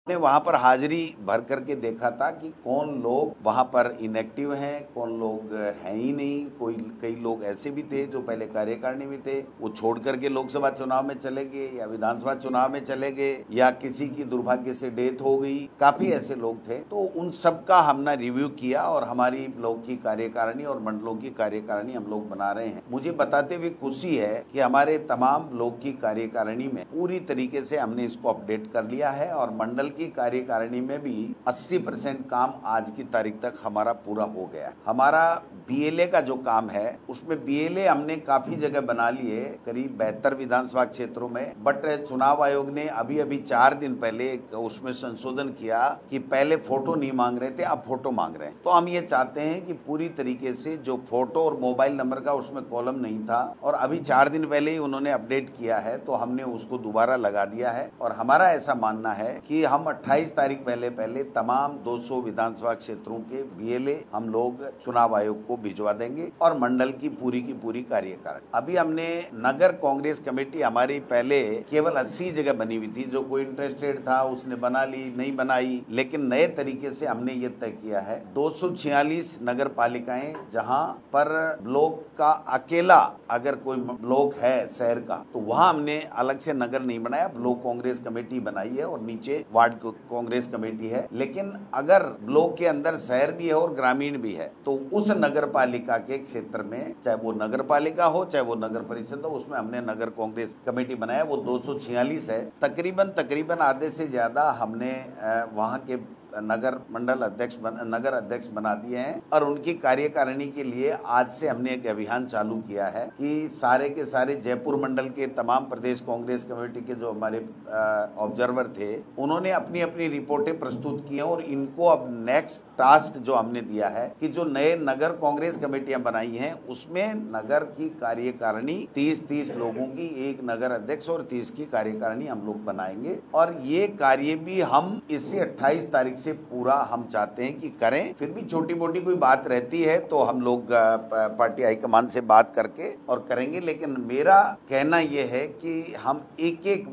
ने वहां पर हाजिरी भर करके देखा था कि कौन लोग वहां पर इनएक्टिव हैं, कौन लोग हैं ही नहीं। कई लोग ऐसे भी थे जो पहले कार्यकारिणी में थे, वो छोड़ करके लोकसभा चुनाव में चले गए या विधानसभा चुनाव में चले गए या किसी की दुर्भाग्य से डेथ हो गई। काफी ऐसे लोग थे, तो उन सबका हमने रिव्यू किया और हमारी ब्लॉक की कार्यकारिणी और मंडलों की कार्यकारिणी हम लोग बना रहे हैं। मुझे बताते हुए खुशी है कि हमारे तमाम ब्लॉक की कार्यकारिणी में पूरी तरीके से हमने इसको अपडेट कर लिया है और मंडल की कार्यकारिणी में भी 80% काम आज की तारीख तक हमारा पूरा हो गया। हमारा बीएलए का जो काम है उसमें बीएलए हमने काफी जगह बना लिए, करीब 72 विधानसभा क्षेत्रों में। बट चुनाव आयोग ने अभी 4 दिन पहले उसमें संशोधन किया कि पहले फोटो नहीं मांग रहे थे, अब फोटो मांग रहे हैं। तो हम ये चाहते हैं कि पूरी तरीके से जो फोटो और मोबाइल नंबर का उसमें कॉलम नहीं था और अभी 4 दिन पहले ही उन्होंने अपडेट किया है, तो हमने उसको दोबारा लगा दिया है। और हमारा ऐसा मानना है कि हम 28 तारीख पहले तमाम 200 विधानसभा क्षेत्रों के बीएलए हम लोग चुनाव आयोग को भिजवा देंगे और मंडल की पूरी कार्यकारिणी। अभी हमने नगर कांग्रेस कमेटी हमारी पहले केवल 80 जगह बनी हुई थी, जो कोई इंटरेस्टेड था उसने बना ली, नहीं बनाई, लेकिन नए तरीके से हमने ये तय किया है 246 नगर पालिकाएं जहां पर ब्लॉक का अकेला अगर कोई ब्लॉक है शहर का, तो वहां हमने अलग से नगर नहीं बनाया, ब्लॉक कांग्रेस कमेटी बनाई है और नीचे वार्ड कांग्रेस कमेटी है। लेकिन अगर ब्लॉक के अंदर शहर भी है और ग्रामीण भी है, तो उस नगर पालिका के क्षेत्र में, चाहे वो नगर पालिका हो चाहे वो नगर परिषद हो, उसमें हमने नगर कांग्रेस कमेटी बनाया। वो 246 है। तकरीबन आधे से ज्यादा हमने वहां के नगर अध्यक्ष बना दिए हैं और उनकी कार्यकारिणी के लिए आज से हमने एक अभियान चालू किया है कि सारे के सारे जयपुर मंडल के तमाम प्रदेश कांग्रेस कमेटी के जो हमारे ऑब्जर्वर थे, उन्होंने अपनी अपनी रिपोर्टें प्रस्तुत की हैं और इनको अब नेक्स्ट टास्क जो हमने दिया है कि जो नए नगर कांग्रेस कमेटियां बनाई हैं उसमें नगर की कार्यकारिणी 30 लोगों की, एक नगर अध्यक्ष और 30 की कार्यकारिणी हम लोग बनाएंगे। और ये कार्य भी हम इससे 28 तारीख से पूरा हम चाहते हैं कि करें। फिर भी छोटी मोटी कोई बात रहती है तो हम लोग पार्टी हाईकमान से बात करके और करेंगे। लेकिन मेरा कहना यह है कि हम एक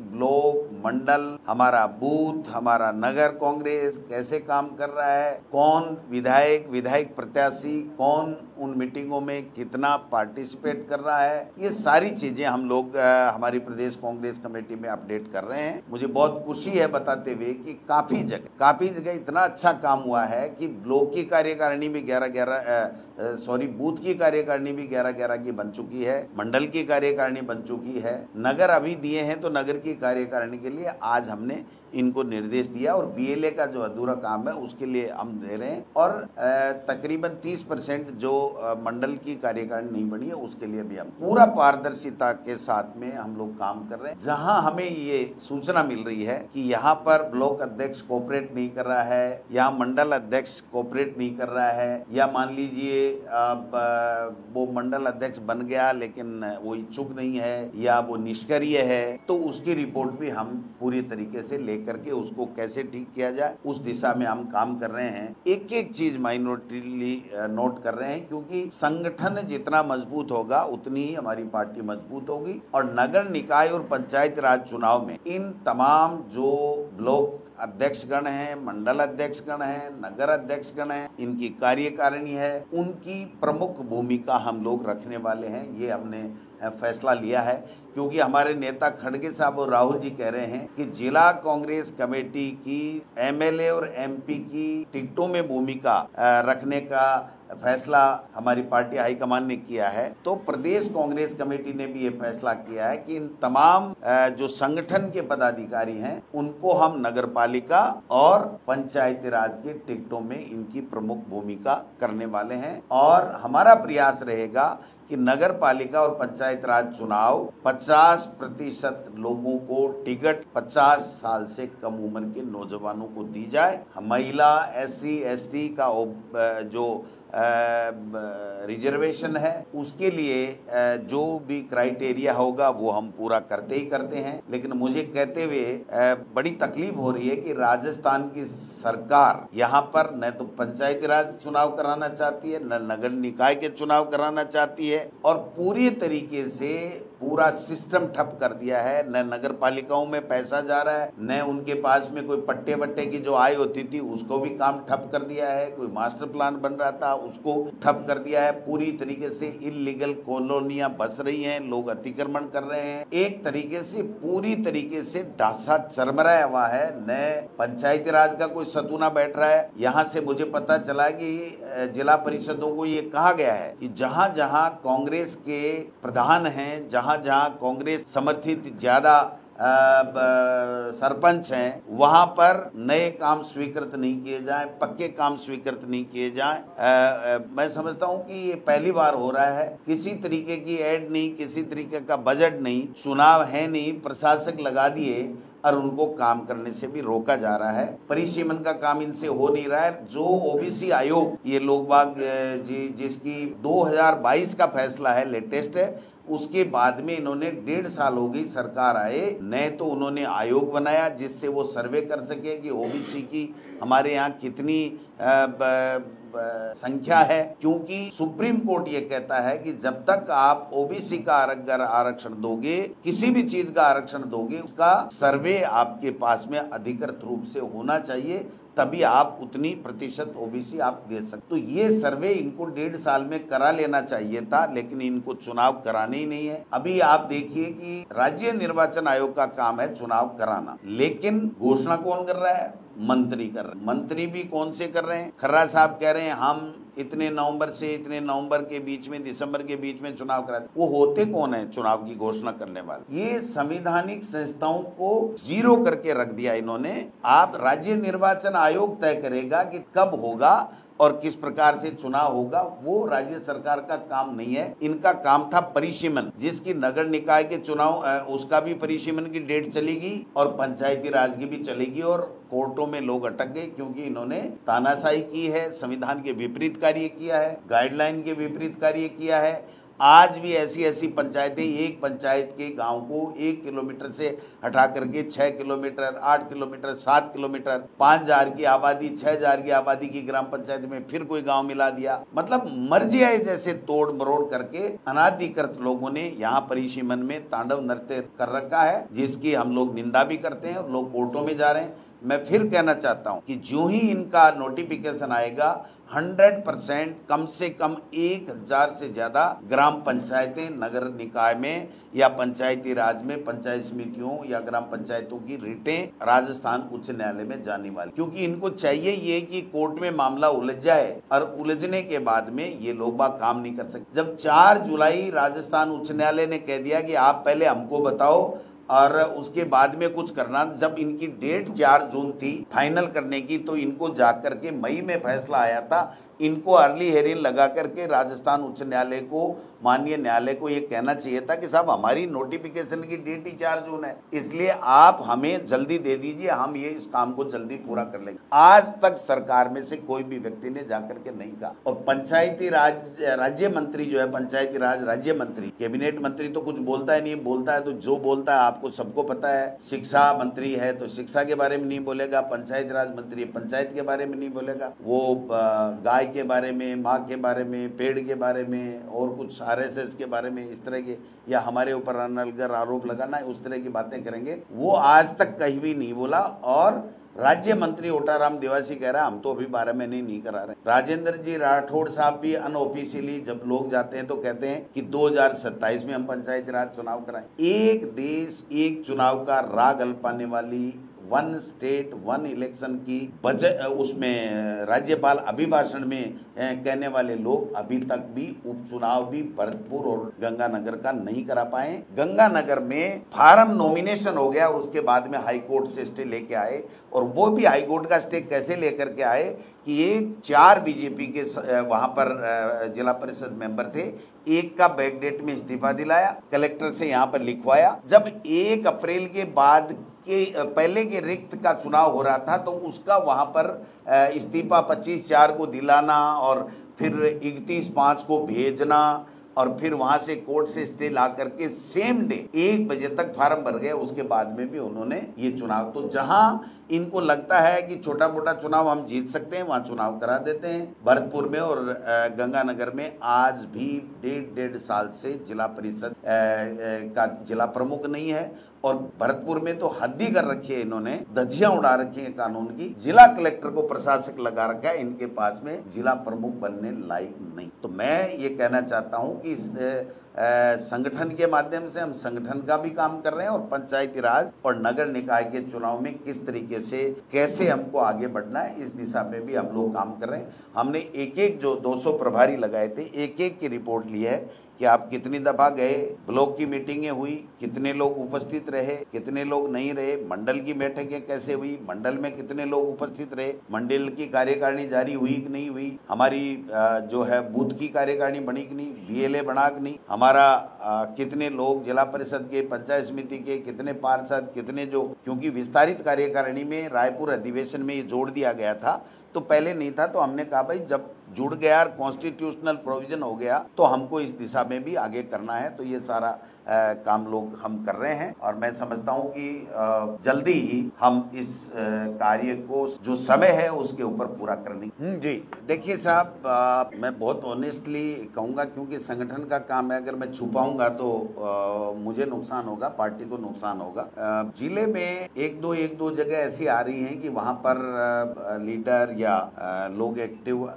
ब्लॉक, मंडल, हमारा बूथ, हमारा नगर कांग्रेस कैसे काम कर रहा है, कौन विधायक प्रत्याशी कौन उन मीटिंगों में कितना पार्टिसिपेट कर रहा है, ये सारी चीजें हम लोग हमारी प्रदेश कांग्रेस कमेटी में अपडेट कर रहे हैं। मुझे बहुत खुशी है बताते हुए कि काफी जगह इतना अच्छा काम हुआ है कि ब्लॉक की कार्यकारिणी भी बूथ की कार्यकारिणी भी 11 की बन चुकी है, मंडल की कार्यकारिणी बन चुकी है, नगर अभी दिए हैं, तो नगर की कार्यकारिणी के लिए आज हमने इनको निर्देश दिया और बीएलए का जो अधूरा काम है उसके लिए हम दे रहे हैं। और तकरीबन 30% जो मंडल की कार्यकारिणी नहीं बनी है उसके लिए भी हम पूरा पारदर्शिता के साथ में हम लोग काम कर रहे हैं। जहां हमें ये सूचना मिल रही है कि यहाँ पर ब्लॉक अध्यक्ष कोऑपरेट नहीं कर रहा है, यहाँ मंडल अध्यक्ष कोऑपरेट नहीं कर रहा है, या मान लीजिए वो मंडल अध्यक्ष बन गया लेकिन वो इच्छुक नहीं है या वो निष्क्रिय है, तो उसकी रिपोर्ट भी हम पूरी तरीके से करके उसको कैसे ठीक किया जाए उस दिशा में हम काम कर रहे हैं। एक चीज माइनॉरिटीली नोट कर रहे हैं, क्योंकि संगठन जितना मजबूत होगा उतनी ही हमारी पार्टी मजबूत होगी। और नगर निकाय और पंचायत राज चुनाव में इन तमाम जो ब्लॉक अध्यक्षगण हैं, मंडल अध्यक्षगण हैं, नगर अध्यक्षगण हैं, इनकी कार्यकारिणी है, उनकी प्रमुख भूमिका हम लोग रखने वाले हैं। ये हमने फैसला लिया है, क्योंकि हमारे नेता खड़गे साहब और राहुल जी कह रहे हैं कि जिला कांग्रेस कमेटी की एमएलए और एमपी की टिकटों में भूमिका रखने का फैसला हमारी पार्टी हाईकमान ने किया है, तो प्रदेश कांग्रेस कमेटी ने भी ये फैसला किया है कि इन तमाम जो संगठन के पदाधिकारी हैं उनको हम नगर पालिका और पंचायती राज के टिकटों में इनकी प्रमुख भूमिका करने वाले हैं। और हमारा प्रयास रहेगा कि नगर पालिका और पंचायत राज चुनाव 50% लोगों को टिकट 50 साल से कम उम्र के नौजवानों को दी जाए। महिला, एससी, एसटी का जो रिजर्वेशन है उसके लिए जो भी क्राइटेरिया होगा वो हम पूरा करते हैं। लेकिन मुझे कहते हुए बड़ी तकलीफ हो रही है कि राजस्थान की सरकार यहाँ पर न तो पंचायती राज चुनाव कराना चाहती है, न नगर निकाय के चुनाव कराना चाहती है, और पूरी तरीके से पूरा सिस्टम ठप कर दिया है। न नगर पालिकाओं में पैसा जा रहा है, न उनके पास में कोई पट्टे वट्टे की जो आय होती थी उसको भी काम ठप कर दिया है। कोई मास्टर प्लान बन रहा था उसको ठप कर दिया है। पूरी तरीके से इलीगल कॉलोनियां बस रही हैं, लोग अतिक्रमण कर रहे हैं। एक तरीके से पूरी तरीके से ढांचा चरमराया हुआ है। न पंचायती राज का कोई सतूना बैठ रहा है। यहाँ से मुझे पता चला कि जिला परिषदों को ये कहा गया है कि जहां जहां कांग्रेस के प्रधान हैं, जहां जहां कांग्रेस समर्थित ज्यादा सरपंच हैं, वहां पर नए काम स्वीकृत नहीं किए जाएं, पक्के काम स्वीकृत नहीं किए जाएं। मैं समझता हूं कि ये पहली बार हो रहा है। किसी तरीके की एड नहीं, किसी तरीके का बजट नहीं, चुनाव है नहीं, प्रशासक लगा दिए और उनको काम करने से भी रोका जा रहा है। परिसीमन का काम इनसे हो नहीं रहा है। जो ओबीसी आयोग ये लोग बाग जिसकी 2022 का फैसला है, लेटेस्ट है, उसके बाद में इन्होंने 1.5 साल हो गई सरकार आए, न तो उन्होंने आयोग बनाया जिससे वो सर्वे कर सके कि ओबीसी की हमारे यहाँ कितनी संख्या है। क्योंकि सुप्रीम कोर्ट ये कहता है कि जब तक आप ओबीसी का आरक्षण दोगे, किसी भी चीज का आरक्षण दोगे, उसका सर्वे आपके पास में अधिकृत रूप से होना चाहिए, तभी आप उतनी प्रतिशत ओबीसी आप दे सकते। तो ये सर्वे इनको 1.5 साल में करा लेना चाहिए था, लेकिन इनको चुनाव कराने ही नहीं है। अभी आप देखिए कि राज्य निर्वाचन आयोग का काम है चुनाव कराना, लेकिन घोषणा कौन कर रहा है? मंत्री कर रहे हैं। मंत्री भी कौन से कर रहे हैं? खर्रा साहब कह रहे हैं हम इतने नवंबर से इतने नवंबर के बीच में, दिसंबर के बीच में चुनाव कराते। वो होते कौन है चुनाव की घोषणा करने वाले? ये संवैधानिक संस्थाओं को जीरो करके रख दिया इन्होंने। आप राज्य निर्वाचन आयोग तय करेगा कि कब होगा और किस प्रकार से चुनाव होगा, वो राज्य सरकार का काम नहीं है। इनका काम था परिसीमन, जिसकी नगर निकाय के चुनाव उसका भी परिसीमन की डेट चलेगी और पंचायती राज की भी चलेगी, और कोर्टों में लोग अटक गए क्योंकि इन्होंने तानाशाही की है, संविधान के विपरीत कार्य किया है, गाइडलाइन के विपरीत कार्य किया है। आज भी ऐसी पंचायतें, एक पंचायत के गांव को 1 किलोमीटर से हटा करके 6 किलोमीटर, 8 किलोमीटर, 7 किलोमीटर, 5,000 की आबादी, 6,000 की आबादी की ग्राम पंचायत में फिर कोई गांव मिला दिया। मतलब मर्जी आए जैसे तोड़ मरोड़ करके अनाधिकृत लोगों ने यहाँ परिसीमन में तांडव नृत्य कर रखा है, जिसकी हम लोग निंदा भी करते हैं और लोग कोर्टों में जा रहे हैं। मैं फिर कहना चाहता हूं कि जो ही इनका नोटिफिकेशन आएगा, 100% कम से कम 1,000 से ज्यादा ग्राम पंचायतें नगर निकाय में या पंचायती राज में, पंचायत समितियों या ग्राम पंचायतों की रिटें राजस्थान उच्च न्यायालय में जाने वाली, क्योंकि इनको चाहिए ये कि कोर्ट में मामला उलझ जाए और उलझने के बाद में ये लोग बाग काम नहीं कर सकते। जब 4 जुलाई राजस्थान उच्च न्यायालय ने कह दिया कि आप पहले हमको बताओ और उसके बाद में कुछ करना, जब इनकी डेट 4 जून थी फाइनल करने की, तो इनको जाकर के मई में फैसला आया था। इनको अर्ली हेयरिंग लगा करके राजस्थान उच्च न्यायालय को, माननीय न्यायालय को ये कहना चाहिए था कि साहब हमारी नोटिफिकेशन की डेट ही 4 जून है, इसलिए आप हमें जल्दी दे दीजिए, हम ये इस काम को जल्दी पूरा कर लेंगे। आज तक सरकार में से कोई भी व्यक्ति ने जाकर के नहीं कहा। और पंचायती राज राज्य मंत्री जो है, पंचायती राज राज्य मंत्री, कैबिनेट मंत्री तो कुछ बोलता है नहीं, बोलता है तो जो बोलता है आपको सबको पता है। शिक्षा मंत्री है तो शिक्षा के बारे में नहीं बोलेगा, पंचायती राज मंत्री पंचायत के बारे में नहीं बोलेगा, वो गाय के बारे में, माँ के बारे में, पेड़ के बारे में और कुछ आरएसएस के बारे में, इस तरह के, या हमारे ऊपर अनलगर आरोप लगाना है, उस तरह की बातें करेंगे। वो आज तक कहीं भी नहीं बोला। और राज्य मंत्री ओटाराम देवासी कह रहा है हम तो अभी 12 महीने नहीं करा रहे। राजेंद्र जी राठौड़ साहब भी अनऑफिशियली जब लोग जाते हैं तो कहते हैं कि 2027 में हम पंचायती राज चुनाव कराएं। एक देश एक चुनाव का राग अल्पाने वाली, 1 स्टेट 1 इलेक्शन की बजट, उसमें राज्यपाल अभिभाषण में कहने वाले लोग अभी तक भी उपचुनाव भी भरतपुर और गंगानगर का नहीं करा पाए। गंगानगर में फार्म नॉमिनेशन हो गया, उसके बाद में हाई कोर्ट से स्टे लेके आए, और वो भी हाई कोर्ट का स्टे कैसे लेकर के आए कि ये 4 बीजेपी के वहां पर जिला परिषद मेंबर थे, एक का बैकडेट में इस्तीफा दिलाया, कलेक्टर से यहाँ पर लिखवाया। जब 1 अप्रैल के बाद के पहले के रिक्त का चुनाव हो रहा था तो उसका वहां पर इस्तीफा 25/4 को दिलाना और फिर 31/5 को भेजना, और फिर वहां से कोर्ट से स्टे ला करके सेम डे 1 बजे तक फार्म भर गए। उसके बाद में भी उन्होंने ये चुनाव, तो जहां इनको लगता है कि छोटा मोटा चुनाव हम जीत सकते हैं वहां चुनाव करा देते हैं। भरतपुर में और गंगानगर में आज भी 1.5 साल से जिला परिषद का जिला प्रमुख नहीं है, और भरतपुर में तो हद ही कर रखी है, इन्होंने धज्जियां उड़ा रखी है कानून की। जिला कलेक्टर को प्रशासक लगा रखा है, इनके पास में जिला प्रमुख बनने लायक नहीं। तो मैं ये कहना चाहता हूं कि इस संगठन के माध्यम से हम संगठन का भी काम कर रहे हैं, और पंचायती राज और नगर निकाय के चुनाव में किस तरीके से कैसे हमको आगे बढ़ना है इस दिशा में भी हम लोग काम कर रहे हैं। हमने एक एक जो 200 प्रभारी लगाए थे, एक एक की रिपोर्ट ली है कि आप कितनी दफा गए, ब्लॉक की मीटिंगें हुई, कितने लोग उपस्थित रहे, कितने लोग नहीं रहे, मंडल की बैठकें कैसे हुई, मंडल में कितने लोग उपस्थित रहे, मंडल की कार्यकारिणी जारी हुई कि नहीं हुई, हमारी जो है बूथ की कार्यकारिणी बनी कि नहीं, बीएलए बना कि नहीं, हमारा कितने लोग जिला परिषद के, पंचायत समिति के, कितने पार्षद, कितने जो, क्योंकि विस्तारित कार्यकारिणी में रायपुर अधिवेशन में ये जोड़ दिया गया था, तो पहले नहीं था। तो हमने कहा भाई जब जुड़ गया, कॉन्स्टिट्यूशनल प्रोविजन हो गया, तो हमको इस दिशा में भी आगे करना है। तो ये सारा काम लोग हम कर रहे हैं, और मैं समझता हूं कि जल्दी ही हम इस कार्य को जो समय है उसके ऊपर पूरा करने। जी देखिए साहब, मैं बहुत ऑनेस्टली कहूंगा, क्योंकि संगठन का काम है, अगर मैं छुपाऊंगा तो मुझे नुकसान होगा, पार्टी को नुकसान होगा। जिले में एक दो जगह ऐसी आ रही हैं कि वहां पर लीडर या लोग एक्टिव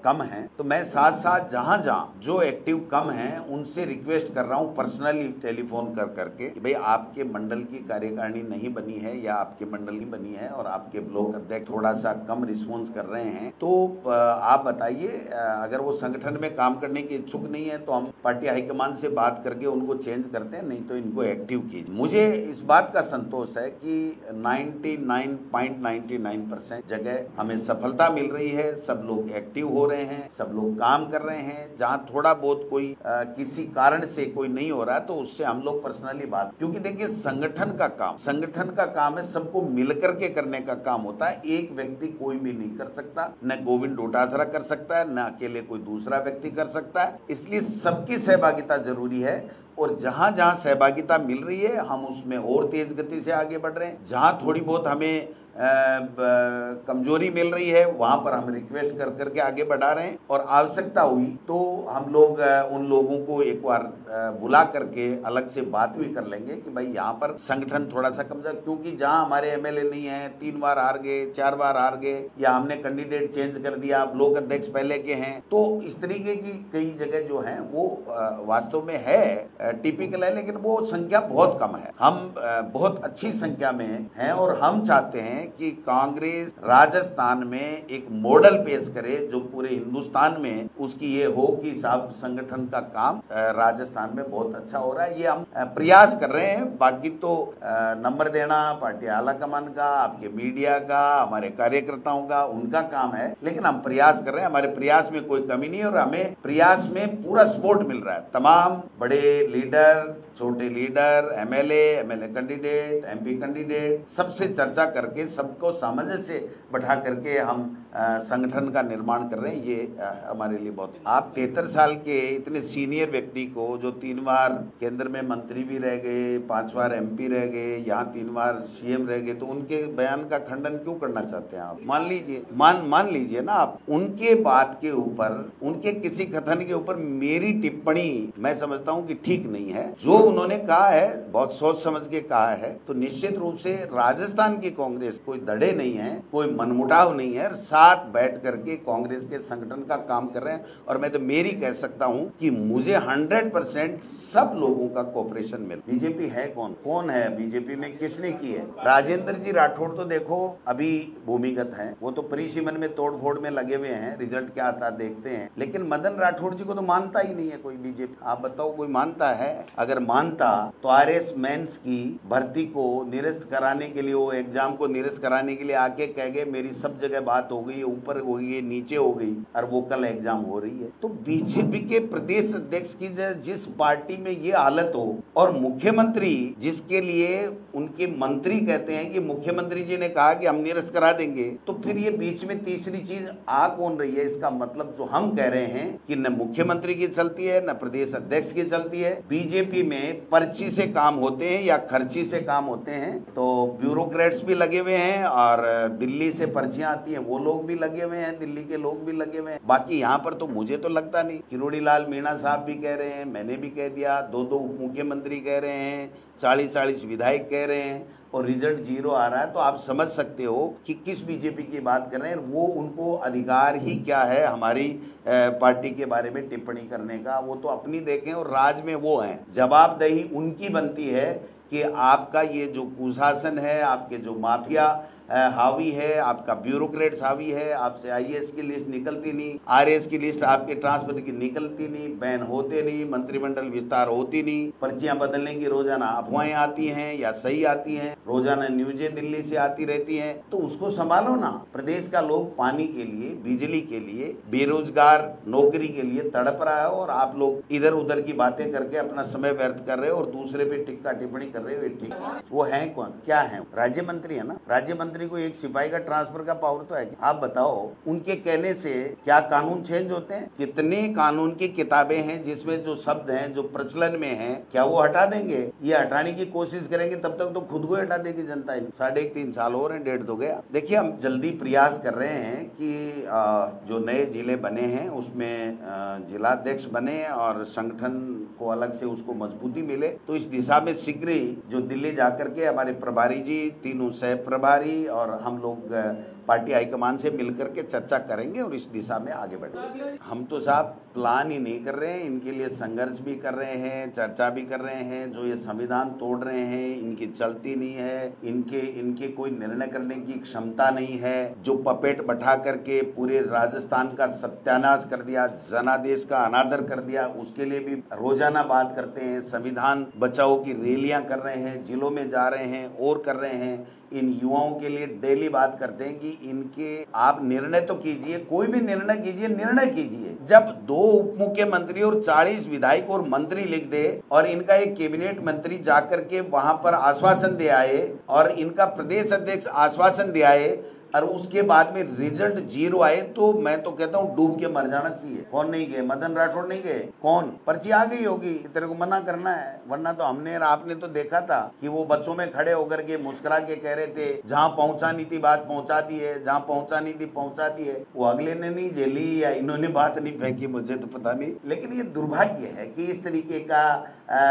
कम हैं, तो मैं साथ साथ जहां जो एक्टिव कम हैं उनसे रिक्वेस्ट कर रहा हूं पर्सनली टेलीफोन कर करके कि भाई आपके मंडल की कार्यकारिणी नहीं बनी है या आपके मंडल की बनी है और आपके ब्लॉक अध्यक्ष थोड़ा सा कम रिस्पॉन्स कर रहे हैं, तो आप बताइए। अगर वो संगठन में काम करने के इच्छुक नहीं है तो हम पार्टी हाईकमान से बात करके उनको चेंज करते हैं, नहीं तो इनको एक्टिव कीजिए। मुझे इस बात का संतोष है कि 99.99% जगह हमें सफलता मिल रही है, सब लोग एक्टिव हो रहे हैं, सब लोग काम कर रहे हैं। जहां थोड़ा बहुत कोई किसी कारण से कोई नहीं हो रहा है तो उससे हम लोग पर्सनली बात, क्योंकि देखिए संगठन का काम है, सबको मिलकर के करने का काम होता है। एक व्यक्ति कोई भी नहीं कर सकता, न गोविंद डोटासरा कर सकता है, न अकेले कोई दूसरा व्यक्ति कर सकता है। इसलिए सबकी सहभागिता जरूरी है, और जहां जहां सहभागिता मिल रही है हम उसमें और तेज गति से आगे बढ़ रहे हैं। जहां थोड़ी बहुत हमें कमजोरी मिल रही है वहां पर हम रिक्वेस्ट कर करके आगे बढ़ा रहे हैं, और आवश्यकता हुई तो हम लोग उन लोगों को एक बार बुला करके अलग से बात भी कर लेंगे कि भाई यहाँ पर संगठन थोड़ा सा कमजोर, क्योंकि जहां हमारे एमएलए नहीं है, 3 बार हार गए, 4 बार हार गए, या हमने कैंडिडेट चेंज कर दिया, ब्लॉक अध्यक्ष पहले के हैं, तो इस तरीके की कई जगह जो है वो वास्तव में है टिपिकल है, लेकिन वो संख्या बहुत कम है। हम बहुत अच्छी संख्या में हैं, और हम चाहते हैं कि कांग्रेस राजस्थान में एक मॉडल पेश करे जो पूरे हिंदुस्तान में उसकी ये हो कि साहब संगठन का काम राजस्थान में बहुत अच्छा हो रहा है। ये हम प्रयास कर रहे हैं। बाकी तो नंबर देना पार्टी आला कमान का, आपके मीडिया का, हमारे कार्यकर्ताओं का, उनका काम है, लेकिन हम प्रयास कर रहे हैं। हमारे प्रयास में कोई कमी नहीं है, और हमें प्रयास में पूरा सपोर्ट मिल रहा है। तमाम बड़े लीडर, छोटे leader, MLA candidate, MP candidate, सबसे चर्चा करके सबको सामंजस्य से बैठा करके हम संगठन का निर्माण कर रहे हैं। ये हमारे लिए बहुत। आप 73 साल के इतने सीनियर व्यक्ति को, जो 3 बार केंद्र में मंत्री भी रह गए, 5 बार एमपी रह गए, यहाँ 3 बार सीएम रह गए, तो उनके बयान का खंडन क्यों करना चाहते हैं आप? मान लीजिए ना, आप उनके बात के ऊपर, उनके किसी कथन के ऊपर मेरी टिप्पणी मैं समझता हूँ कि ठीक नहीं है। जो उन्होंने कहा है बहुत सोच समझ के कहा है, तो निश्चित रूप से राजस्थान की कांग्रेस कोई दड़े नहीं है, कोई मनमुटाव नहीं है, साथ बैठ करके कांग्रेस के संगठन का काम कर रहे हैं। और मैं तो मेरी कह सकता हूं कि मुझे 100% सब लोगों का कोऑपरेशन मिल। बीजेपी है कौन है बीजेपी में, किसने की है? राजेंद्र जी राठौड़ तो देखो अभी भूमिगत हैं, वो तो परिसीमन में तोड़ फोड़ में लगे हुए हैं, रिजल्ट क्या आता देखते हैं। लेकिन मदन राठौड़ जी को तो मानता ही नहीं है कोई बीजेपी। आप बताओ कोई मानता है? है। अगर मानता तो आरएस मेंस की भर्ती को निरस्त कराने के लिए, वो एग्जाम को निरस्त कराने के लिए आके कह गए मेरी सब जगह बात हो गई, ऊपर हो गई, नीचे हो गई, और वो कल एग्जाम हो रही है। तो बीजेपी के प्रदेश अध्यक्ष की जिस पार्टी में ये हालत हो, और मुख्यमंत्री जिसके लिए उनके मंत्री कहते हैं कि मुख्यमंत्री जी ने कहा कि हम निरस्त करा देंगे, तो फिर ये बीच में तीसरी चीज आ कौन रही है? इसका मतलब जो हम कह रहे हैं कि न मुख्यमंत्री की चलती है, न प्रदेश अध्यक्ष की चलती है। बीजेपी में पर्ची से काम होते हैं या खर्ची से काम होते हैं। तो ब्यूरोक्रेट्स भी लगे हुए हैं, और दिल्ली से पर्चियां आती हैं वो लोग भी लगे हुए हैं, दिल्ली के लोग भी लगे हुए हैं। बाकी यहाँ पर तो मुझे तो लगता नहीं। किरोड़ी लाल मीणा साहब भी कह रहे हैं, मैंने भी कह दिया, दो उप मुख्यमंत्री कह रहे हैं, 40 विधायक कह रहे हैं, और रिजल्ट 0 आ रहा है। तो आप समझ सकते हो कि किस बीजेपी की बात कर रहे हैं। वो उनको अधिकार ही क्या है हमारी पार्टी के बारे में टिप्पणी करने का? वो तो अपनी देखें, और राज में वो हैं, जवाबदेही उनकी बनती है कि आपका ये जो कुशासन है, आपके जो माफिया हावी है, आपका ब्यूरोक्रेट्स हावी है, आपसे आईएएस की लिस्ट निकलती नहीं, आरएएस की लिस्ट आपके ट्रांसफर की निकलती नहीं, बैन होते नहीं, मंत्रिमंडल विस्तार होती नहीं, पर्चियां बदलने की रोजाना अफवाहें आती हैं या सही आती हैं, रोजाना न्यूजें दिल्ली से आती रहती हैं। तो उसको संभालो ना। प्रदेश का लोग पानी के लिए, बिजली के लिए, बेरोजगार नौकरी के लिए तड़प रहा है, और आप लोग इधर उधर की बातें करके अपना समय व्यर्थ कर रहे हो और दूसरे पे टिक्का टिप्पणी कर रहे हो। ठीक, वो है कौन? क्या है? राज्य मंत्री है ना। राज्य मंत्री को एक सिपाही का ट्रांसफर का पावर तो है। आप बताओ, उनके कहने से क्या कानून चेंज होते हैं? कितने कानून की किताबें हैं जिसमें जो शब्द हैं, जो प्रचलन में हैं, क्या वो हटा देंगे? ये हटाने की कोशिश करेंगे तब तक तो खुद को हटा देगी जनता। 3.5 साल हो रहे हैं, 1.5 तो गया। देखिए, हम जल्दी प्रयास कर रहे हैं कि जो नए जिले बने हैं उसमें जिलाध्यक्ष बने और संगठन को अलग से उसको मजबूती मिले। तो इस दिशा में शीघ्र ही जो दिल्ली जाकर के हमारे प्रभारी जी, तीनों सह प्रभारी और हम लोग पार्टी हाईकमान से मिलकर के चर्चा करेंगे और इस दिशा में आगे बढ़ेंगे। हम तो साहब प्लान ही नहीं कर रहे हैं, इनके लिए संघर्ष भी कर रहे हैं, चर्चा भी कर रहे हैं। जो ये संविधान तोड़ रहे हैं, इनकी चलती नहीं है, इनके कोई निर्णय करने की क्षमता नहीं है। जो पपेट बैठा करके पूरे राजस्थान का सत्यानाश कर दिया, जनादेश का अनादर कर दिया, उसके लिए भी रोजाना बात करते हैं। संविधान बचाओ की रैलियां कर रहे हैं, जिलों में जा रहे हैं और कर रहे हैं। इन युवाओं के लिए डेली बात करते हैं कि इनके आप निर्णय तो कीजिए, कोई भी निर्णय कीजिए, निर्णय कीजिए। जब 2 उप मुख्यमंत्री और 40 विधायक और मंत्री लिख दे और इनका एक कैबिनेट मंत्री जाकर के वहां पर आश्वासन दे आए और इनका प्रदेश अध्यक्ष आश्वासन दे आए और उसके बाद में रिजल्ट 0 आए, तो मैं तो कहता हूँ डूब के मर जाना चाहिए। कौन नहीं गए? मदन राठौड़ नहीं गए? कौन? पर्ची आ गई होगी, तेरे को मना करना है। वरना तो हमने और आपने तो देखा था कि वो बच्चों में खड़े होकर के मुस्कुरा के कह रहे थे जहां पहुंचानी थी बात पहुंचा दी है, जहां पहुंचानी थी पहुंचा दी है। वो अगले ने नहीं झेली या इन्होंने बात नहीं फेंकी, मुझे तो पता नहीं। लेकिन ये दुर्भाग्य है कि इस तरीके का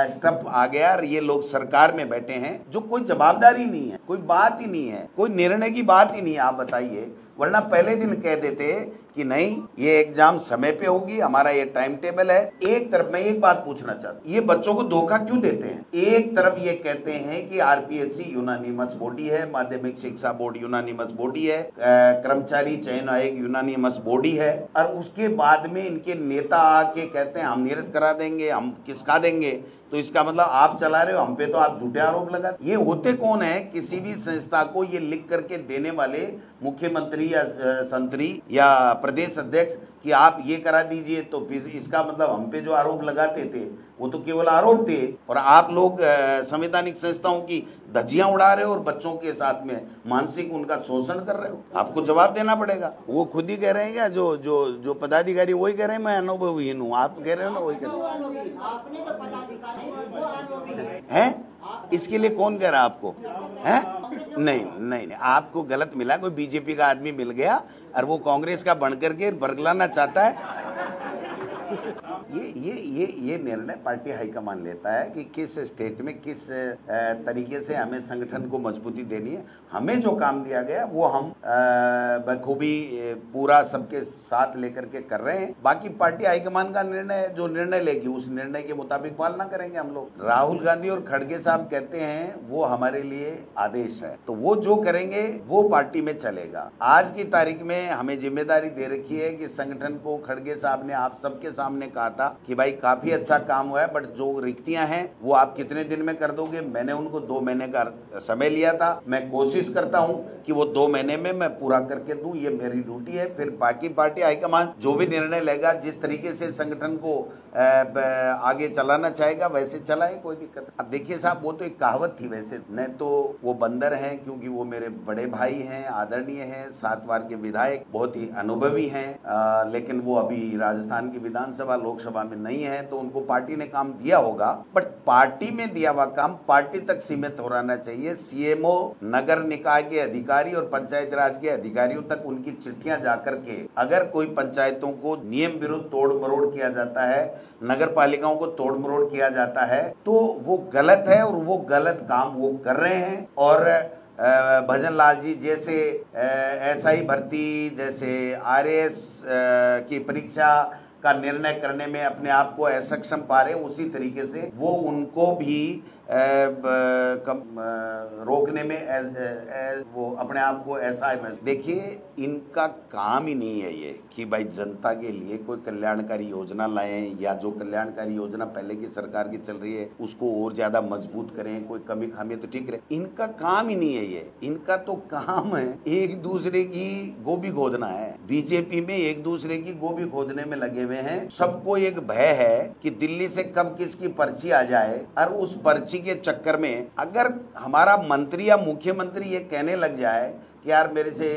स्टफ आ गया और ये लोग सरकार में बैठे हैं जो कोई जवाबदारी नहीं है, कोई बात ही नहीं है, कोई निर्णय की बात ही नहीं है। आप बताइए, वरना पहले दिन कह देते कि नहीं ये एग्जाम समय पे होगी, हमारा ये टाइम टेबल है। एक तरफ मैं एक बात पूछना चाहता हूँ, ये बच्चों को धोखा क्यों देते हैं? एक तरफ ये कहते हैं कि आरपीएससी यूनानिमस बॉडी है, माध्यमिक शिक्षा बोर्ड यूनानिमस बॉडी है, कर्मचारी चयन आयोग यूनानिमस बॉडी है, और उसके बाद में इनके नेता आके कहते हैं हम निरस्त करा देंगे, हम किसका देंगे। तो इसका मतलब आप चला रहे हो, हम पे तो आप झूठे आरोप लगा। ये होते कौन है? किसी भी संस्था को ये लिख करके देने वाले मुख्यमंत्री या संतरी या प्रदेश अध्यक्ष कि आप ये करा दीजिए, तो फिर इसका मतलब हम पे जो आरोप लगाते थे वो तो केवल आरोप थे, और आप लोग संवैधानिक संस्थाओं की धज्जियां उड़ा रहे हो और बच्चों के साथ में मानसिक उनका शोषण कर रहे हो। आपको जवाब देना पड़ेगा। वो खुद ही कह रहे हैं क्या? जो पदाधिकारी वही कह रहे हैं मैं अनुभवहीन हूँ, आप कह रहे हो ना वही कह रहे हैं। इसके लिए कौन कह रहा है आपको? है नहीं, आपको गलत मिला, कोई बीजेपी का आदमी मिल गया और वो कांग्रेस का बनकर के बरगलाना चाहता है। ये निर्णय पार्टी हाईकमान लेता है कि किस स्टेट में किस तरीके से हमें संगठन को मजबूती देनी है। हमें जो काम दिया गया वो हम बखूबी पूरा सबके साथ लेकर के कर रहे हैं। बाकी पार्टी हाईकमान का निर्णय, जो निर्णय लेगी उस निर्णय के मुताबिक पालना करेंगे हम लोग। राहुल गांधी और खड़गे साहब कहते हैं वो हमारे लिए आदेश है, तो वो जो करेंगे वो पार्टी में चलेगा। आज की तारीख में हमें जिम्मेदारी दे रखी है कि संगठन को खड़गे साहब ने आप सबके सामने कहा था कि भाई काफी अच्छा काम हुआ है, बट जो रिक्तियां हैं वो आप कितने दिन में कर दोगे। मैंने उनको 2 महीने का समय लिया था। मैं कोशिश करता हूं कि वो 2 महीने में मैं पूरा करके दूं, ये मेरी ड्यूटी है। फिर बाकी पार्टी हाईकमान जो भी निर्णय लेगा, जिस तरीके से संगठन को आगे चलाना चाहेगा वैसे चलाए, कोई दिक्कत। अब देखिए साहब, वो तो एक कहावत थी वैसे, न तो वो बंदर हैं क्योंकि वो मेरे बड़े भाई हैं, आदरणीय हैं, 7 बार के विधायक, बहुत ही अनुभवी हैं, लेकिन वो अभी राजस्थान की विधानसभा लोकसभा में नहीं है, तो उनको पार्टी ने काम दिया होगा, बट पार्टी में दिया हुआ काम पार्टी तक सीमित हो रहना चाहिए। सीएमओ, नगर निकाय के अधिकारी और पंचायत राज के अधिकारियों तक उनकी चिट्ठियां जाकर के, अगर कोई पंचायतों को नियम विरुद्ध तोड़ मरोड़ किया जाता है, नगर पालिकाओं को तोड़ मरोड़ किया जाता है, तो वो गलत है और वो गलत काम वो कर रहे हैं। और भजन लाल जी जैसे एसआई भर्ती, जैसे आरएएस की परीक्षा का निर्णय करने में अपने आप को असक्षम पा रहे, उसी तरीके से वो उनको भी रोकने में वो अपने आप को ऐसा है। देखिए, इनका काम ही नहीं है ये कि भाई जनता के लिए कोई कल्याणकारी योजना लाएं, या जो कल्याणकारी योजना पहले की सरकार की चल रही है उसको और ज्यादा मजबूत करें, कोई कमी खामी तो ठीक रहे। इनका काम ही नहीं है ये। इनका तो काम है एक दूसरे की गोभी खोदना है। बीजेपी में एक दूसरे की गोभी खोदने में लगे हुए हैं। सबको एक भय है कि दिल्ली से कब किसकी पर्ची आ जाए, और उस पर्ची के चक्कर में अगर हमारा मंत्री या मुख्यमंत्री ये कहने लग जाए कि यार मेरे से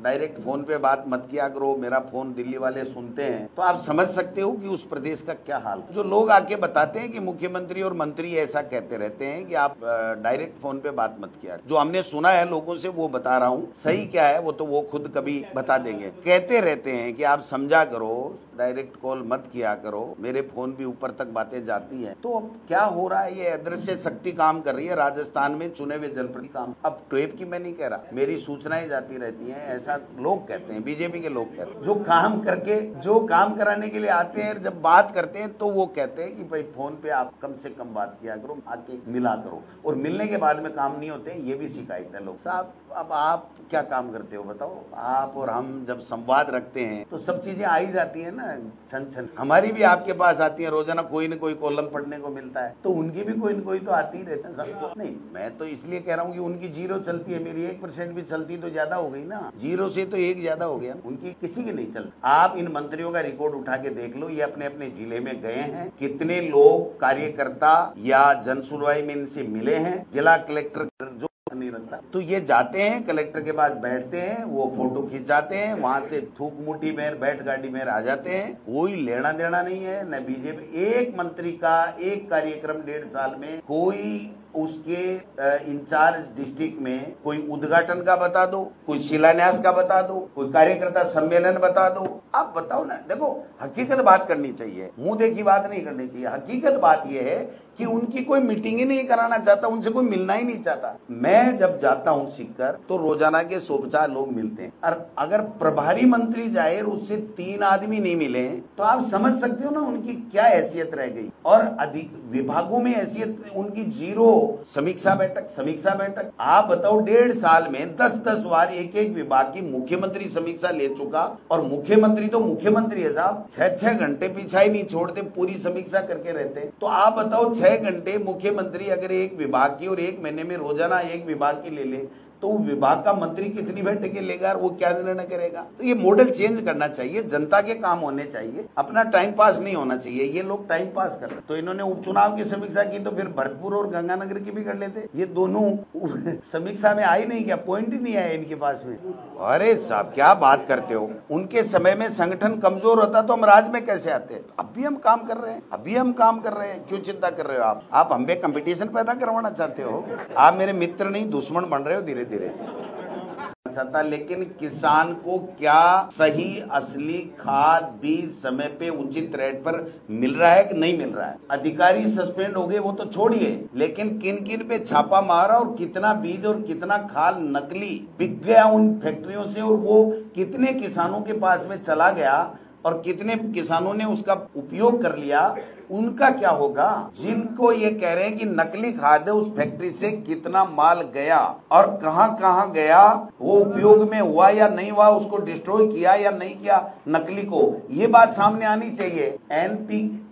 डायरेक्ट फोन पे बात मत किया करो, मेरा फोन दिल्ली वाले सुनते हैं, तो आप समझ सकते हो कि उस प्रदेश का क्या हाल। जो लोग आके बताते हैं कि मुख्यमंत्री और मंत्री ऐसा कहते रहते हैं कि आप डायरेक्ट फोन पे बात मत किया, जो हमने सुना है लोगों से वो बता रहा हूँ। सही क्या है वो तो वो खुद कभी बता देंगे। कहते रहते हैं कि आप समझा करो, डायरेक्ट कॉल मत किया करो, मेरे फोन भी ऊपर तक बातें जाती हैं। तो अब क्या हो रहा है, ये अदृश्य शक्ति काम कर रही है राजस्थान में, चुने हुए जनप्रतिनिधि काम। अब टेप की मैं नहीं कह रहा, मेरी सूचनाएं जाती रहती हैं, ऐसा लोग कहते हैं, बीजेपी के लोग कहते हैं, जो काम करके, जो काम कराने के लिए आते हैं, जब बात करते हैं तो वो कहते हैं कि भाई फोन पे आप कम से कम बात किया करो, आके मिला करो, और मिलने के बाद में काम नहीं होते, ये भी शिकायत है लोग। साहब अब आप क्या काम करते हो बताओ? आप और हम जब संवाद रखते हैं तो सब चीजें आ ही जाती है ना, छन छन। हमारी भी आपके पास आती है, रोजाना कोई न कोई कॉलम पढ़ने को मिलता है, तो उनकी भी कोई न कोई तो आती ही रहता है सबको। नहीं, मैं तो इसलिए कह रहा हूँ कि उनकी 0 चलती है, मेरी 1% भी चलती तो ज्यादा हो गई ना, 0 से तो 1 ज्यादा हो गया, उनकी किसी की नहीं चलती। आप इन मंत्रियों का रिकॉर्ड उठा के देख लो, ये अपने अपने जिले में गए हैं, कितने लोग कार्यकर्ता या जन सुनवाई में इनसे मिले हैं, जिला कलेक्टर जो नहीं रखता, तो ये जाते हैं कलेक्टर के पास बैठते हैं, वो फोटो खिंचाते हैं, वहां से थूक मुट्ठी में बैठ गाड़ी में आ जाते हैं। कोई लेना देना नहीं है न बीजेपी। एक मंत्री का एक कार्यक्रम 1.5 साल में, कोई उसके इंचार्ज डिस्ट्रिक्ट में कोई उद्घाटन का बता दो, कोई शिलान्यास का बता दो, कोई कार्यकर्ता सम्मेलन बता दो। आप बताओ ना। देखो, हकीकत बात करनी चाहिए, मुंह देखी बात नहीं करनी चाहिए। हकीकत बात यह है कि उनकी कोई मीटिंग ही नहीं कराना चाहता, उनसे कोई मिलना ही नहीं चाहता। मैं जब जाता हूँ सीकर तो रोजाना के 150 लोग मिलते हैं, और अगर प्रभारी मंत्री जाए और उससे 3 आदमी नहीं मिले तो आप समझ सकते हो ना उनकी क्या हैसियत रह गई। और अधिक विभागों में हैसियत उनकी 0। समीक्षा बैठक आप बताओ, 1.5 साल में 10-10 बार एक विभाग की मुख्यमंत्री समीक्षा ले चुका, और मुख्यमंत्री तो मुख्यमंत्री है साहब, 6-6 घंटे पीछा ही नहीं छोड़ते, पूरी समीक्षा करके रहते। तो आप बताओ, 6 घंटे मुख्यमंत्री अगर एक विभाग की, और 1 महीने में रोजाना एक विभाग की ले ले, तो विभाग का मंत्री कितनी बैठकें लेगा और वो क्या निर्णय करेगा? तो ये मॉडल चेंज करना चाहिए, जनता के काम होने चाहिए, अपना टाइम पास नहीं होना चाहिए। ये लोग टाइम पास कर रहे हैं। तो इन्होंने उपचुनाव की समीक्षा की तो फिर भरतपुर और गंगानगर की भी कर लेते। ये दोनों समीक्षा में आई नहीं, क्या पॉइंट ही नहीं आया इनके पास में? अरे साहब क्या बात करते हो, उनके समय में संगठन कमजोर होता तो हम राज में कैसे आते? अब भी हम काम कर रहे हैं, क्यों चिंता कर रहे हो आप हम पे कंपटीशन पैदा करवाना चाहते हो? आप मेरे मित्र नहीं दुश्मन बन रहे हो धीरे धीरे। चाहता, लेकिन किसान को क्या सही असली खाद बीज समय पे उचित रेट पर मिल रहा है कि नहीं मिल रहा है? अधिकारी सस्पेंड हो गए वो तो छोड़िए, लेकिन किन किन पे छापा मारा और कितना बीज और कितना खाद नकली बिक गया उन फैक्ट्रियों से, और वो कितने किसानों के पास में चला गया और कितने किसानों ने उसका उपयोग कर लिया, उनका क्या होगा? जिनको ये कह रहे हैं कि नकली खाद है, उस फैक्ट्री से कितना माल गया और कहां गया, वो उपयोग में हुआ या नहीं हुआ, उसको डिस्ट्रॉय किया या नहीं किया नकली को, ये बात सामने आनी चाहिए।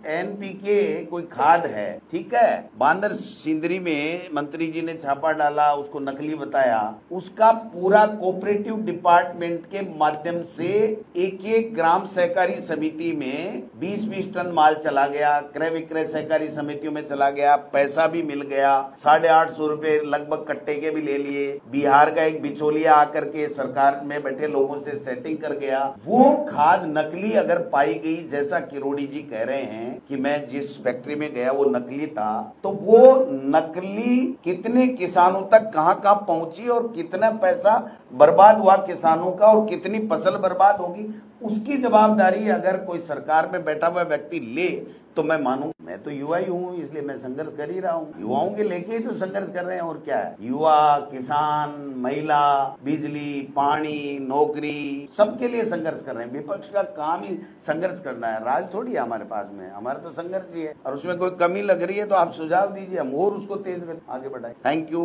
एनपीके कोई खाद है, ठीक है, बांदर सिंदरी में मंत्री जी ने छापा डाला, उसको नकली बताया, उसका पूरा कोऑपरेटिव डिपार्टमेंट के माध्यम से एक एक ग्राम सहकारी समिति में 20-20 टन माल चला गया, क्रय विक्रय सहकारी समितियों में चला गया, पैसा भी मिल गया, 850 रुपए लगभग कट्टे के भी ले लिए। बिहार का एक बिचौलिया आकर के सरकार में बैठे लोगों से सेटिंग कर गया। वो खाद नकली अगर पाई गई, जैसा किरोड़ी जी कह रहे हैं कि मैं जिस फैक्ट्री में गया वो नकली था, तो वो नकली कितने किसानों तक कहां पहुंची और कितना पैसा बर्बाद हुआ किसानों का और कितनी फसल बर्बाद होगी, उसकी जवाबदारी अगर कोई सरकार में बैठा हुआ व्यक्ति ले तो मैं मानूं। मैं तो युवा ही हूं, इसलिए मैं संघर्ष कर ही रहा हूं। युवाओं के लेके ही तो संघर्ष कर रहे हैं, और क्या है। युवा, किसान, महिला, बिजली, पानी, नौकरी, सबके लिए संघर्ष कर रहे हैं। विपक्ष का काम ही संघर्ष करना है, राज थोड़ी है हमारे पास में, हमारा तो संघर्ष ही है। और उसमें कोई कमी लग रही है तो आप सुझाव दीजिए, हम और उसको तेज आगे बढ़ाए। थैंक यू,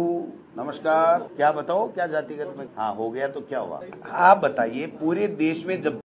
नमस्कार। क्या बताओ, क्या जातिगत में? हाँ, हो गया तो क्या हुआ? आप बताइए, पूरे देश में जब